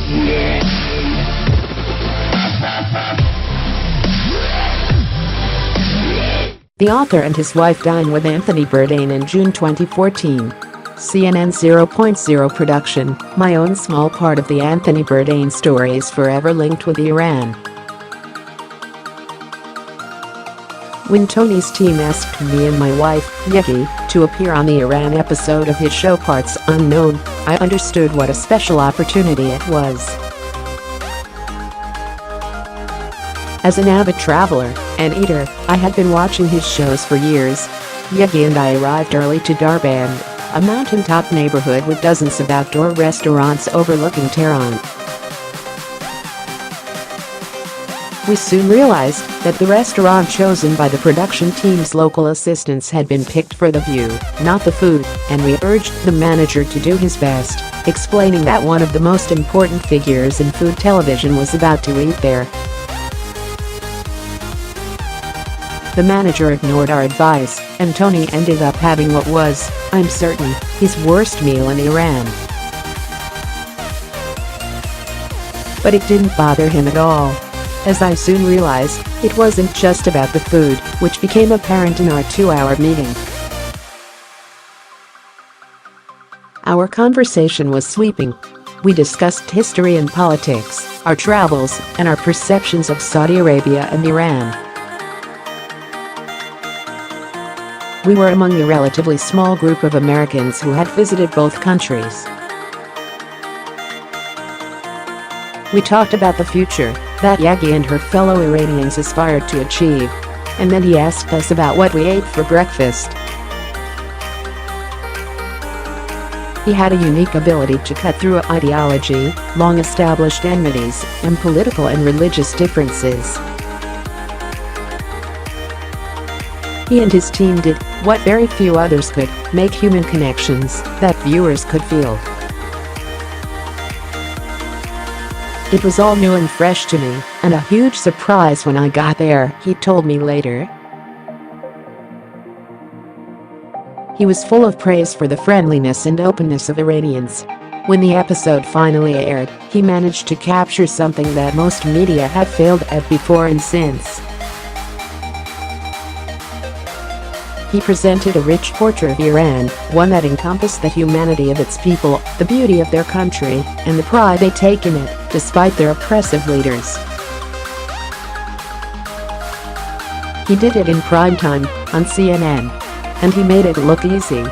The author and his wife dine with Anthony Bourdain in June 2014. CNN 0.0 production. My own small part of the Anthony Bourdain story is forever linked with Iran. When Tony's team asked me and my wife, Yegi, to appear on the Iran episode of his show Parts Unknown, I understood what a special opportunity it was. As an avid traveler and eater, I had been watching his shows for years. Yegi and I arrived early to Darband, a mountaintop neighborhood with dozens of outdoor restaurants overlooking Tehran. We soon realized that the restaurant chosen by the production team's local assistants had been picked for the view, not the food, and we urged the manager to do his best, explaining that one of the most important figures in food television was about to eat there. The manager ignored our advice, and Tony ended up having what was, I'm certain, his worst meal in Iran. But it didn't bother him at all. As I soon realized, it wasn't just about the food, which became apparent in our 2-hour meeting. Our conversation was sweeping. We discussed history and politics, our travels, and our perceptions of Saudi Arabia and Iran. We were among the relatively small group of Americans who had visited both countries. We talked about the future that Yegi and her fellow Iranians aspired to achieve, and then he asked us about what we ate for breakfast. He had a unique ability to cut through ideology, long-established enmities, and political and religious differences. He and his team did what very few others could: make human connections that viewers could feel. It was all new and fresh to me, and a huge surprise when I got there, he told me later. He was full of praise for the friendliness and openness of Iranians. When the episode finally aired, he managed to capture something that most media had failed at before and since. He presented a rich portrait of Iran, one that encompassed the humanity of its people, the beauty of their country, and the pride they take in it, despite their oppressive leaders. He did it in primetime, on CNN. And he made it look easy.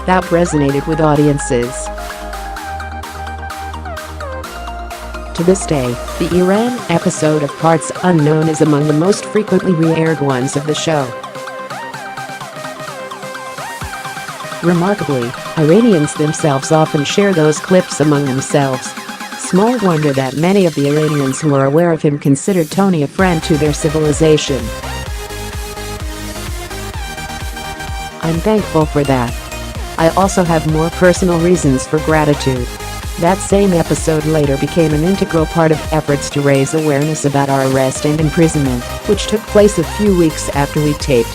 That resonated with audiences. To this day, the Iran episode of Parts Unknown is among the most frequently re-aired ones of the show. Remarkably, Iranians themselves often share those clips among themselves. Small wonder that many of the Iranians who are aware of him consider Tony a friend to their civilization. I'm thankful for that. I also have more personal reasons for gratitude. That same episode later became an integral part of efforts to raise awareness about our arrest and imprisonment, which took place a few weeks after we taped.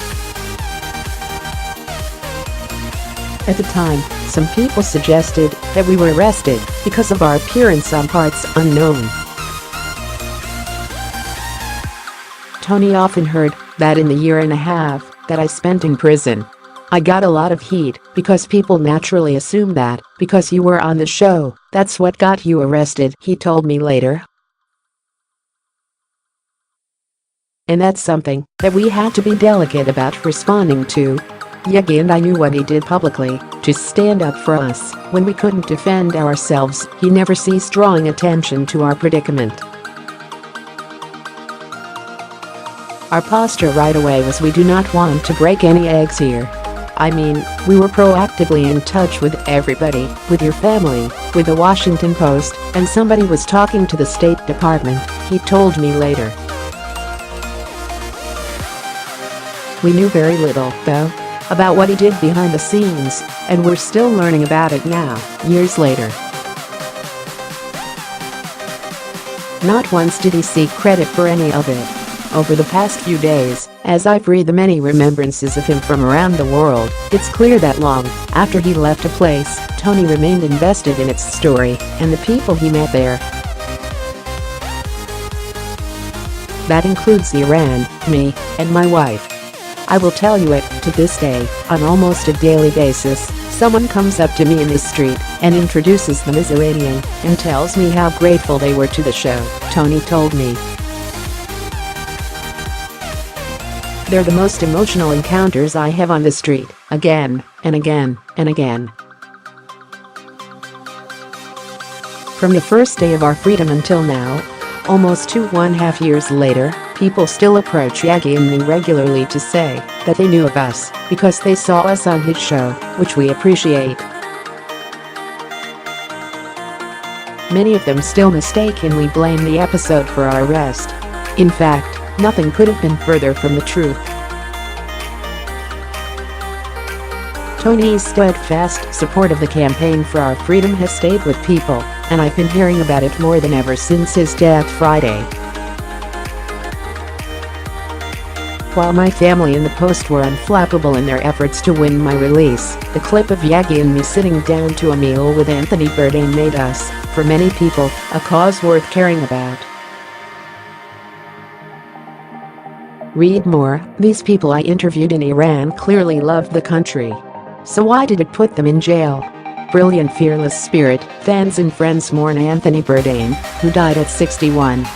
At the time, some people suggested that we were arrested because of our appearance on Parts Unknown. Tony often heard that in the year and a half that I spent in prison, I got a lot of heat because people naturally assume that because you were on the show, that's what got you arrested, he told me later. And that's something that we had to be delicate about responding to. Yegi and I knew what he did publicly to stand up for us when we couldn't defend ourselves. He never ceased drawing attention to our predicament. Our posture right away was we do not want to break any eggs here. I mean, we were proactively in touch with everybody, with your family, with the Washington Post, and somebody was talking to the State Department, he told me later. We knew very little, though, about what he did behind the scenes, and we're still learning about it now, years later. Not once did he seek credit for any of it. Over the past few days, as I've read the many remembrances of him from around the world, it's clear that long after he left a place, Tony remained invested in its story and the people he met there. That includes Iran, me, and my wife. I will tell you it, to this day, on almost a daily basis, someone comes up to me in the street and introduces them as Iranian and tells me how grateful they were to the show, Tony told me. They're the most emotional encounters I have on the street, again, and again, and again. From the first day of our freedom until now, almost 2.5 years later, people still approach Yegi and me regularly to say that they knew of us because they saw us on his show, which we appreciate. Many of them still mistakenly blame the episode for our arrest. In fact, nothing could have been further from the truth. Tony's steadfast support of the campaign for our freedom has stayed with people, and I've been hearing about it more than ever since his death Friday. While my family and the Post were unflappable in their efforts to win my release, the clip of Yegi and me sitting down to a meal with Anthony Bourdain made us, for many people, a cause worth caring about. Read more. These people I interviewed in Iran clearly loved the country. So why did it put them in jail? Brilliant, fearless spirit, fans and friends mourn Anthony Bourdain, who died at 61.